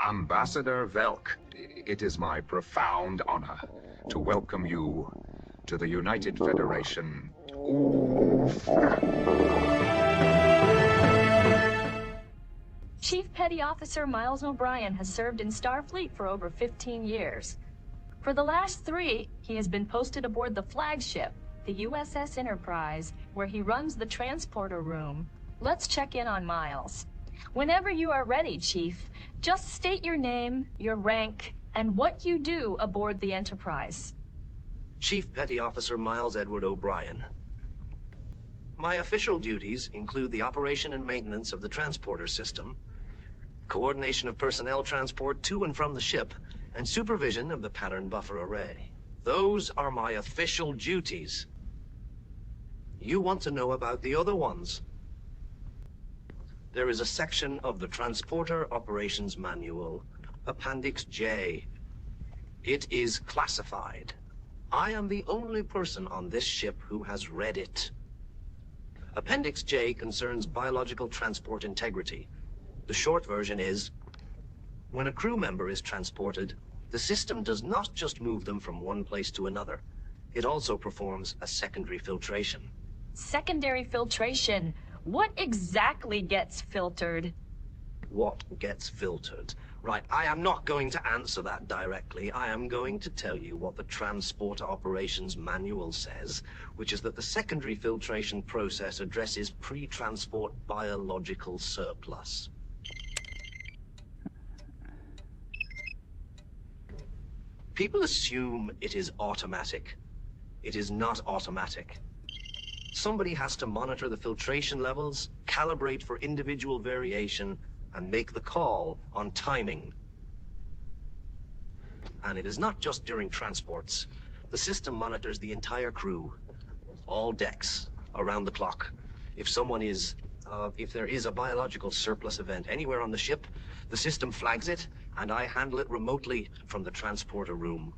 Ambassador Velk, it is my profound honor to welcome you to the United Federation. Chief Petty Officer Miles O'Brien has served in Starfleet for over 15 years. For the last 3, he has been posted aboard the flagship, the USS Enterprise, where he runs the transporter room. Let's check in on Miles. Whenever you are ready, Chief, just state your name, your rank, and what you do aboard the Enterprise. Chief Petty Officer Miles Edward O'Brien. My official duties include the operation and maintenance of the transporter system, coordination of personnel transport to and from the ship, and supervision of the pattern buffer array. Those are my official duties. You want to know about the other ones? There is a section of the Transporter Operations Manual, Appendix J. It is classified. I am the only person on this ship who has read it. Appendix J concerns biological transport integrity. The short version is, when a crew member is transported, the system does not just move them from one place to another. It also performs a secondary filtration. Secondary filtration? What exactly gets filtered? What gets filtered? Right, I am not going to answer that directly. I am going to tell you what the Transporter Operations Manual says, which is that the secondary filtration process addresses pre-transport biological surplus. People assume it is automatic. It is not automatic. Somebody has to monitor the filtration levels, calibrate for individual variation, and make the call on timing. And it is not just during transports. The system monitors the entire crew, all decks, around the clock. If there is a biological surplus event anywhere on the ship, the system flags it, and I handle it remotely from the transporter room.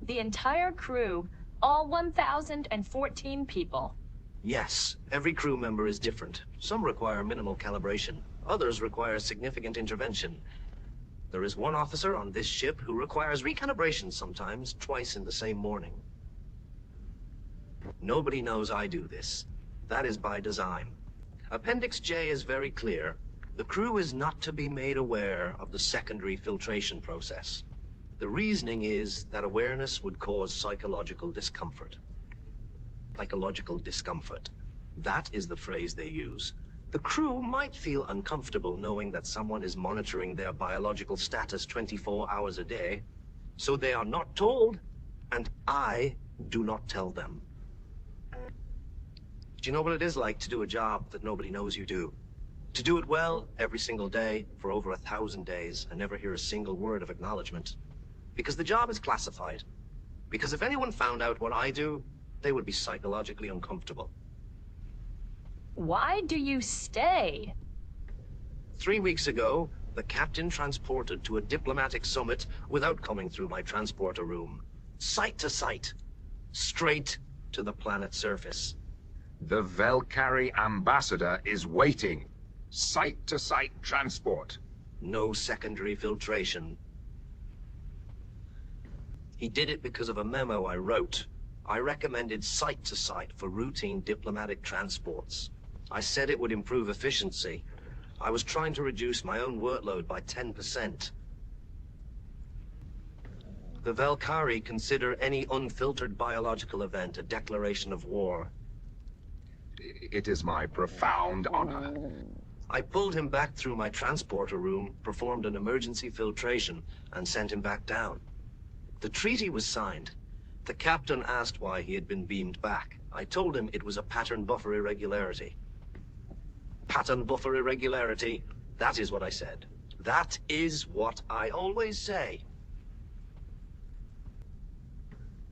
The entire crew, all 1,014 people. Yes, every crew member is different. Some require minimal calibration. Others require significant intervention. There is one officer on this ship who requires recalibration sometimes, twice in the same morning. Nobody knows I do this. That is by design. Appendix J is very clear. The crew is not to be made aware of the secondary filtration process. The reasoning is that awareness would cause psychological discomfort. Psychological discomfort. That is the phrase they use. The crew might feel uncomfortable knowing that someone is monitoring their biological status 24 hours a day, so they are not told, and I do not tell them. Do you know what it is like to do a job that nobody knows you do? To do it well every single day for over 1,000 days and never hear a single word of acknowledgement? Because the job is classified. Because if anyone found out what I do, they would be psychologically uncomfortable. Why do you stay? 3 weeks ago, the captain transported to a diplomatic summit without coming through my transporter room. Site to site. Straight to the planet's surface. The Velcari ambassador is waiting. Site-to-site transport. No secondary filtration. He did it because of a memo I wrote. I recommended site-to-site for routine diplomatic transports. I said it would improve efficiency. I was trying to reduce my own workload by 10%. The Velcari consider any unfiltered biological event a declaration of war. It is my profound honor. I pulled him back through my transporter room, performed an emergency filtration, and sent him back down. The treaty was signed. The captain asked why he had been beamed back. I told him it was a pattern buffer irregularity. Pattern buffer irregularity, that is what I said. That is what I always say.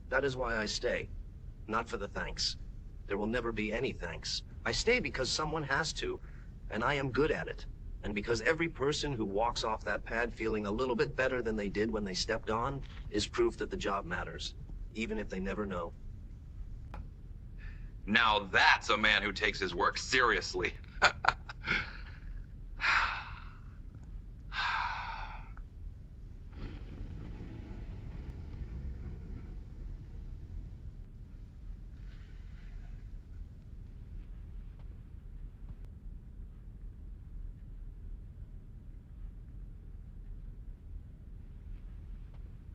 That is why I stay. Not for the thanks. There will never be any thanks. I stay because someone has to, and I am good at it. And because every person who walks off that pad feeling a little bit better than they did when they stepped on is proof that the job matters, even if they never know. Now that's a man who takes his work seriously.